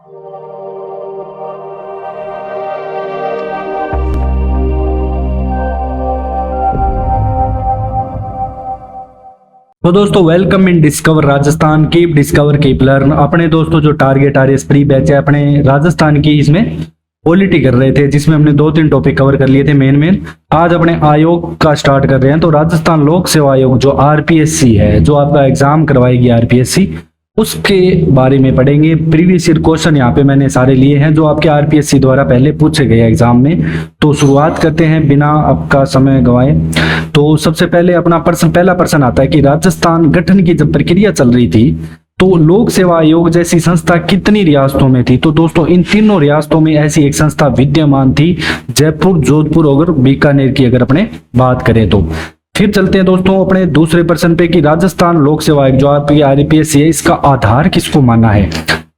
तो दोस्तों welcome in discover Rajasthan keep discover keep learn. अपने दोस्तों जो टारगेट आरएस प्री बैच है अपने राजस्थान की, इसमें पॉलिटी कर रहे थे जिसमें हमने 2-3 टॉपिक कवर कर लिए थे मेन। आज अपने आयोग का स्टार्ट कर रहे हैं। तो राजस्थान लोक सेवा आयोग जो आरपीएससी है, जो आपका एग्जाम करवाएगी आरपीएससी, उसके बारे में पढ़ेंगे। प्रीवियस ईयर क्वेश्चन यहाँ पे मैंने सारे लिए हैं जो आपके आरपीएससी द्वारा पहले पूछे गए एग्जाम में। तो शुरुआत करते हैं बिना आपका समय गवाए। तो सबसे पहले अपना पहला प्रश्न आता है कि राजस्थान गठन की जब प्रक्रिया चल रही थी तो लोक सेवा आयोग जैसी संस्था कितनी रियासतों में थी? तो दोस्तों इन तीनों रियासतों में ऐसी एक संस्था विद्यमान थी, जयपुर, जोधपुर और बीकानेर की अगर अपने बात करें तो। फिर चलते हैं दोस्तों अपने दूसरे प्रश्न पे कि राजस्थान लोक सेवा आयोग जो आपकी आरपीएससी है, इसका आधार किसको माना है?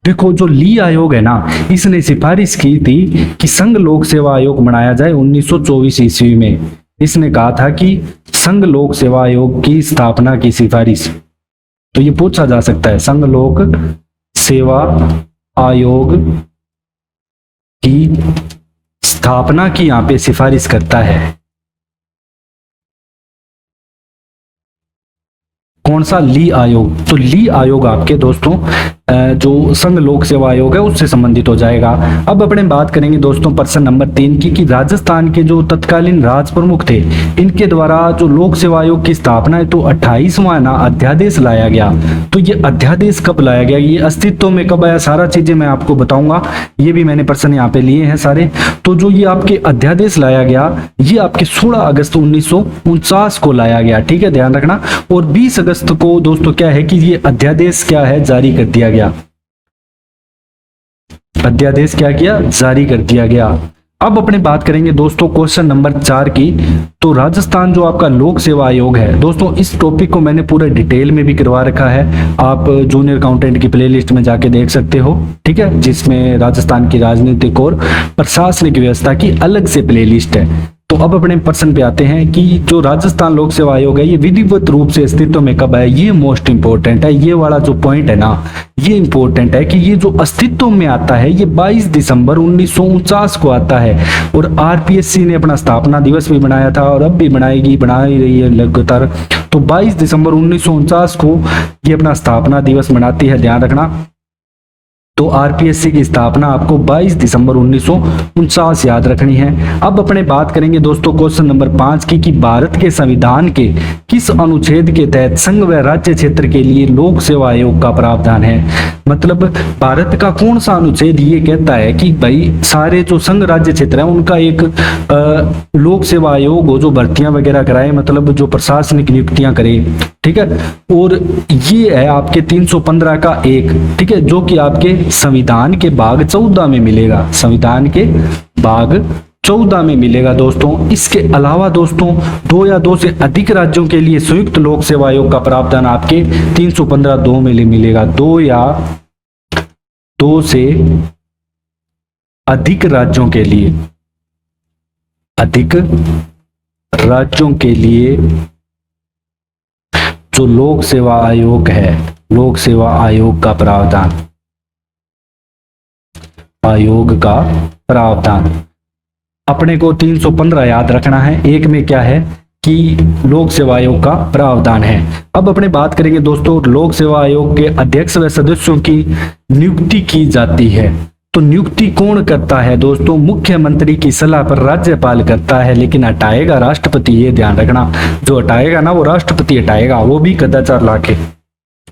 देखो जो ली आयोग है ना, इसने सिफारिश की थी कि संघ लोक सेवा आयोग बनाया जाए 1924 ईस्वी में। इसने कहा था कि संघ लोक सेवा आयोग की स्थापना की सिफारिश, तो ये पूछा जा सकता है, संघ लोक सेवा आयोग की स्थापना की यहाँ पे सिफारिश करता है कौन सा? ली आयोग। तो ली आयोग आपके दोस्तों जो संघ लोक सेवा आयोग है उससे संबंधित हो जाएगा। अब अपने बात करेंगे दोस्तों प्रश्न नंबर 3 की कि राजस्थान के जो तत्कालीन राज प्रमुख थे, इनके द्वारा जो लोक सेवा आयोग की स्थापना है तो 28वां ना अध्यादेश लाया गया। तो ये अध्यादेश कब लाया गया, ये अस्तित्व में कब आया, सारा चीजें मैं आपको बताऊंगा। ये भी मैंने प्रश्न यहाँ पे लिए हैं सारे। तो जो ये आपके अध्यादेश लाया गया, ये आपके 16 अगस्त 1949 को लाया गया, ठीक है, ध्यान रखना। और 20 अगस्त को दोस्तों क्या है कि ये अध्यादेश क्या है, जारी कर दिया गया। अध्यादेश क्या किया, जारी कर दिया गया। अब अपने बात करेंगे दोस्तों क्वेश्चन नंबर 4 की। तो राजस्थान जो आपका लोक सेवा आयोग है दोस्तों, इस टॉपिक को मैंने पूरे डिटेल में भी करवा रखा है, आप जूनियर अकाउंटेंट की प्लेलिस्ट में जाके देख सकते हो, ठीक है, जिसमें राजस्थान की राजनीतिक और प्रशासनिक व्यवस्था की अलग से प्लेलिस्ट है। तो अब अपने प्रश्न पे आते हैं कि जो राजस्थान लोक सेवा आयोग है ये विधिवत रूप से अस्तित्व में कब है? ये मोस्ट इंपोर्टेंट है, ये वाला जो पॉइंट है ना, ये इंपॉर्टेंट है कि ये जो अस्तित्व में आता है ये 22 दिसंबर 1949 को आता है। और आरपीएससी ने अपना स्थापना दिवस भी बनाया था और अब भी बना ही रही है लगातार। तो 22 दिसंबर 1949 को ये अपना स्थापना दिवस मनाती है, ध्यान रखना। तो आरपीएससी की स्थापना आपको 22 दिसंबर 1949 याद रखनी है। अब अपने बात करेंगे दोस्तों क्वेश्चन नंबर 5 की कि भारत के संविधान के किस अनुच्छेद के तहत संघ व राज्य क्षेत्र के लिए लोक सेवा आयोग का प्रावधान है? मतलब भारत का कौन सा अनुच्छेद ये कहता है कि भाई सारे जो संघ राज्य क्षेत्र है उनका एक लोक सेवा आयोग हो जो भर्तियां वगैरह कराए, मतलब जो प्रशासनिक नियुक्तियां करे, ठीक है। और ये है आपके 315 का 1, ठीक है, जो कि आपके संविधान के भाग 14 में मिलेगा, संविधान के भाग 14 में मिलेगा दोस्तों। इसके अलावा दोस्तों 2 या 2 से अधिक राज्यों के लिए संयुक्त लोक सेवा आयोग का प्रावधान आपके 315(2) में मिलेगा। 2 या 2 से अधिक राज्यों के लिए, अधिक राज्यों के लिए जो लोक सेवा आयोग है, लोक सेवा आयोग का प्रावधान, आयोग का प्रावधान अपने को 315 याद रखना है। 1 में क्या है कि लोक सेवा आयोग का प्रावधान है। अब अपने बात करेंगे दोस्तों लोक सेवा आयोग के अध्यक्ष व सदस्यों की नियुक्ति की जाती है। तो नियुक्ति कौन करता है दोस्तों? मुख्यमंत्री की सलाह पर राज्यपाल करता है, लेकिन हटाएगा राष्ट्रपति, ये ध्यान रखना। जो हटाएगा ना वो राष्ट्रपति हटाएगा, वो भी कदाचार लाके।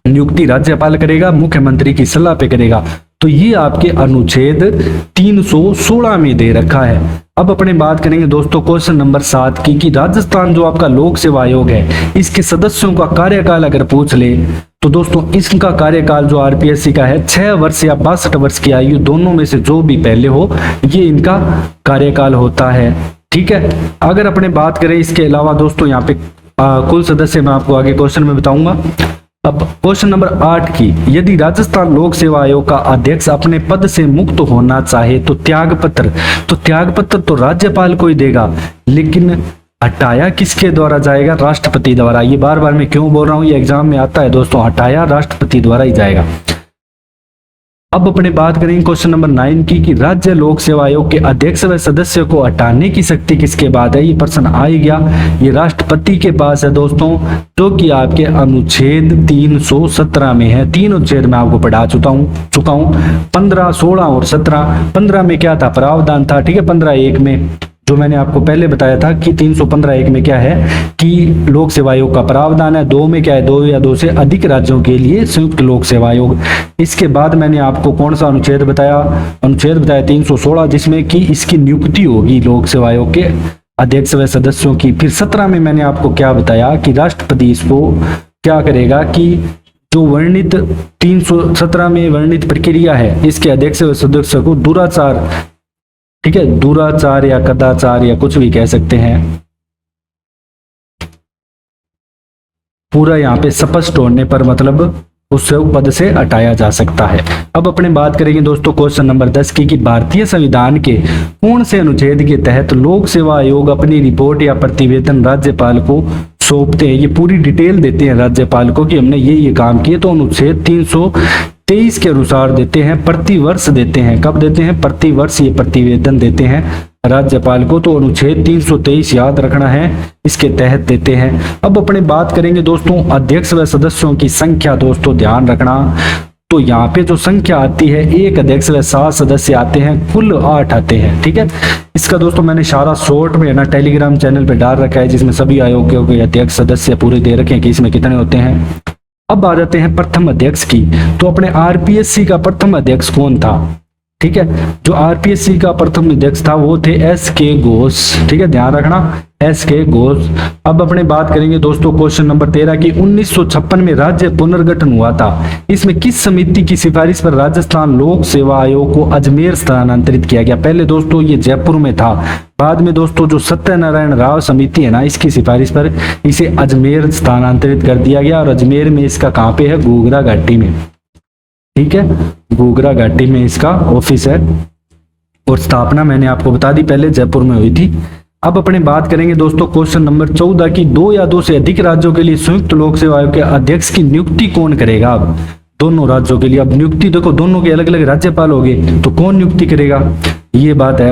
नियुक्ति राज्यपाल करेगा, मुख्यमंत्री की सलाह पे करेगा। तो ये आपके अनुच्छेद 316 में दे रखा है। अब अपने बात करेंगे दोस्तों क्वेश्चन नंबर 7 की कि राजस्थान जो आपका लोक सेवा आयोग है इसके सदस्यों का कार्यकाल अगर पूछ ले तो दोस्तों इसका कार्यकाल जो आरपीएससी का है 6 वर्ष या 62 वर्ष की आयु, दोनों में से जो भी पहले हो ये इनका कार्यकाल होता है, ठीक है। अगर अपने बात करें इसके अलावा दोस्तों यहाँ पे कुल सदस्य मैं आपको आगे क्वेश्चन में बताऊंगा। अब क्वेश्चन नंबर 8 की, यदि राजस्थान लोक सेवा आयोग का अध्यक्ष अपने पद से मुक्त होना चाहे तो त्याग पत्र तो राज्यपाल को ही देगा, लेकिन हटाया किसके द्वारा जाएगा? राष्ट्रपति द्वारा। ये बार बार मैं क्यों बोल रहा हूं, ये एग्जाम में आता है दोस्तों, हटाया राष्ट्रपति द्वारा ही जाएगा। अब अपने बात करेंगे क्वेश्चन नंबर 9 की कि राज्य लोक सेवा आयोग के अध्यक्ष व सदस्य को हटाने की शक्ति किसके पास है। ये प्रश्न आ ही गया, ये राष्ट्रपति के पास है दोस्तों, जो कि आपके अनुच्छेद 317 में है। तीन अनुच्छेद में आपको पढ़ा चुका हूँ 15, 16 और 17। 15 में क्या था, प्रावधान था, ठीक है। 15(1) में जो मैंने आपको पहले बताया था कि 315(1) में क्या है कि लोक सेवा आयोग का प्रावधान है। 2 में क्या है, 2 या 2 से अधिक राज्यों के लिए संयुक्त लोक सेवा आयोग। इसके बाद मैंने आपको कौन सा अनुच्छेद बताया, 316, जिसमें कि इसकी नियुक्ति होगी लोक सेवा आयोग के अध्यक्ष व सदस्यों की। फिर 17 में मैंने आपको क्या बताया कि राष्ट्रपति इसको क्या करेगा कि जो वर्णित 317 में वर्णित प्रक्रिया है, इसके अध्यक्ष व सदस्य को दुराचार, ठीक है, दुराचार या कदाचार या कुछ भी कह सकते हैं, पूरा यहाँ पे स्पष्ट होने पर मतलब उस पद से हटाया जा सकता है। अब अपने बात करेंगे दोस्तों क्वेश्चन नंबर 10 की कि भारतीय संविधान के कौन से अनुच्छेद के तहत लोक सेवा आयोग अपनी रिपोर्ट या प्रतिवेदन राज्यपाल को सौंपते हैं। ये पूरी डिटेल देते हैं राज्यपाल को कि हमने ये काम किए, तो अनुच्छेद 323 के अनुसार देते हैं, प्रतिवर्ष देते हैं। कब देते हैं, प्रतिवर्ष ये प्रतिवेदन देते हैं राज्यपाल को, तो अनुच्छेद 323 याद रखना है, इसके तहत देते हैं। अब अपने बात करेंगे दोस्तों अध्यक्ष व सदस्यों की संख्या, दोस्तों ध्यान रखना। तो यहाँ पे जो संख्या आती है, एक अध्यक्ष व 7 सदस्य आते हैं, कुल 8 आते हैं, ठीक है। इसका दोस्तों मैंने सारा शॉर्ट में ना टेलीग्राम चैनल पे डाल रखा है, जिसमें सभी आयोगों के अध्यक्ष सदस्य पूरे दे रखे हैं कि इसमें कितने होते हैं। अब आ जाते हैं प्रथम अध्यक्ष की। तो अपने आरपीएससी का प्रथम अध्यक्ष कौन था, ठीक है। जो आरपीएससी का प्रथम अध्यक्ष था वो थे एस.के. घोष, ठीक है, ध्यान रखना, एस.के. घोष। अब अपने बात करेंगे दोस्तों क्वेश्चन नंबर 13 की 1956 में राज्य पुनर्गठन हुआ था, इसमें किस समिति की सिफारिश पर राजस्थान लोक सेवा आयोग को अजमेर स्थानांतरित किया गया। पहले दोस्तों ये जयपुर में था, बाद में दोस्तों जो सत्यनारायण राव समिति है ना, इसकी सिफारिश पर इसे अजमेर स्थानांतरित कर दिया गया। और अजमेर में इसका कहाँ पे है, घूघरा घाटी में, ठीक है, घूघरा घाटी में इसका ऑफिस है। और स्थापना मैंने आपको बता दी पहले जयपुर में हुई थी। अब अपने बात करेंगे दोस्तों क्वेश्चन नंबर 14 की 2 या 2 से अधिक राज्यों के लिए संयुक्त लोक सेवा आयोग के अध्यक्ष की नियुक्ति कौन करेगा। अब दोनों राज्यों के लिए, अब नियुक्ति देखो दोनों के अलग अलग राज्यपाल हो गए, तो कौन नियुक्ति करेगा, ये बात है।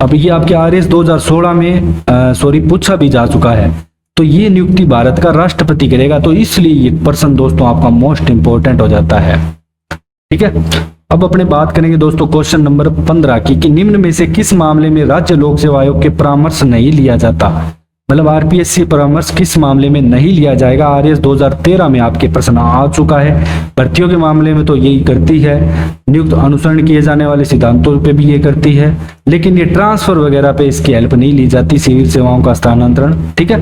अब ये आपके आरएस 2016 में पूछा भी जा चुका है, तो ये नियुक्ति भारत का राष्ट्रपति करेगा। तो इसलिए ये पर्सन दोस्तों आपका मोस्ट इंपोर्टेंट हो जाता है, ठीक है। अब अपने बात करेंगे दोस्तों क्वेश्चन नंबर 15 की कि निम्न में से किस मामले में राज्य लोक सेवा आयोग के परामर्श नहीं लिया जाता। मतलब आरपीएससी परामर्श किस मामले में नहीं लिया जाएगा। आरएस 2013 में आपके प्रश्न आ चुका है। भर्तियों के मामले में तो यही करती है, नियुक्त अनुसरण किए जाने वाले सिद्धांतों पे भी ये करती है, लेकिन ये ट्रांसफर वगैरह पे इसकी हेल्प नहीं ली जाती, सिविल सेवाओं का स्थानांतरण, ठीक है।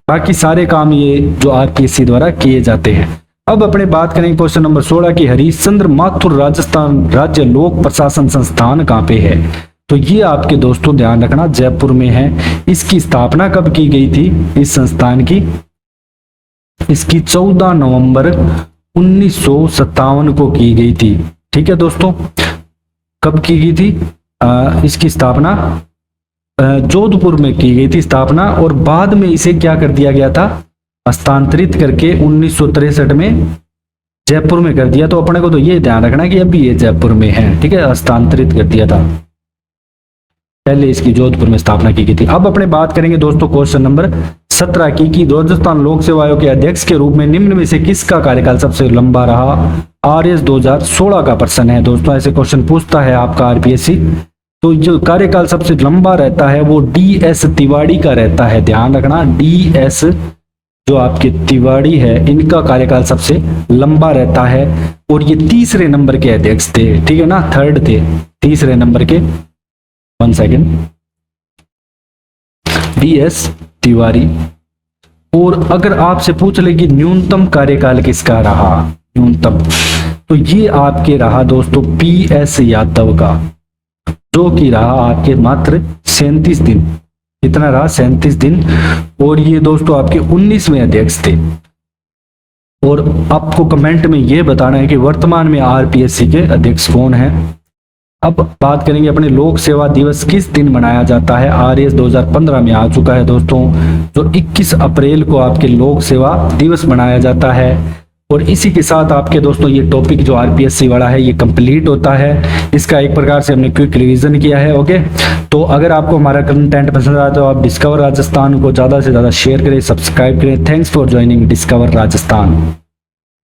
बाकी सारे काम ये जो आरपीएससी द्वारा किए जाते हैं। अब अपने बात करेंगे क्वेश्चन नंबर 16 की हरिश्चंद्र माथुर राजस्थान राज्य लोक प्रशासन संस्थान कहाँ पे है। तो ये आपके दोस्तों ध्यान रखना जयपुर में है। इसकी स्थापना कब की गई थी इस संस्थान की, इसकी 14 नवंबर 1957 को की गई थी, ठीक है दोस्तों। कब की गई थी इसकी स्थापना, जोधपुर में की गई थी स्थापना, और बाद में इसे क्या कर दिया गया था, हस्तांतरित करके 1963 में जयपुर में कर दिया। तो अपने को तो ये ध्यान रखना कि अभी ये जयपुर में है, ठीक है, हस्तांतरित कर दिया था, पहले इसकी जोधपुर में स्थापना की गई थी। अब अपने बात करेंगे दोस्तों क्वेश्चन नंबर 17 की कि राजस्थान लोक सेवा आयोग के अध्यक्ष के रूप में निम्न में से किसका कार्यकाल सबसे लंबा रहा। आरएस 2016 का प्रश्न है दोस्तों, ऐसे क्वेश्चन पूछता है आपका आरपीएससी। तो जो कार्यकाल सबसे लंबा रहता है वो डी.एस. तिवारी का रहता है, ध्यान रखना, डी.एस. जो आपके तिवारी है इनका कार्यकाल सबसे लंबा रहता है। और ये तीसरे नंबर के अध्यक्ष थे, ठीक है ना, थर्ड थे, तीसरे नंबर के, 1 सेकेंड, डी.एस. तिवारी। और अगर आपसे पूछ ले कि न्यूनतम कार्यकाल किसका रहा, न्यूनतम, तो ये आपके रहा दोस्तों पी.एस. यादव का, जो कि रहा आपके मात्र 37 दिन। कितना रहा, 37 दिन। और ये दोस्तों आपके 19वें अध्यक्ष थे। और आपको कमेंट में ये बताना है कि वर्तमान में आरपीएससी के अध्यक्ष कौन है। अब बात करेंगे अपने लोक सेवा दिवस किस दिन मनाया जाता है। आरएस 2015 में आ चुका है दोस्तों, जो 21 अप्रैल को आपके लोक सेवा दिवस मनाया जाता है। और इसी के साथ आपके दोस्तों ये टॉपिक जो आरपीएससी वाला है ये कंप्लीट होता है। इसका एक प्रकार से हमने क्विक रिवीजन किया है। ओके, तो अगर आपको हमारा कंटेंट पसंद आया तो आप डिस्कवर राजस्थान को ज़्यादा से ज़्यादा शेयर करें, सब्सक्राइब करें। Thanks for joining discover Rajasthan.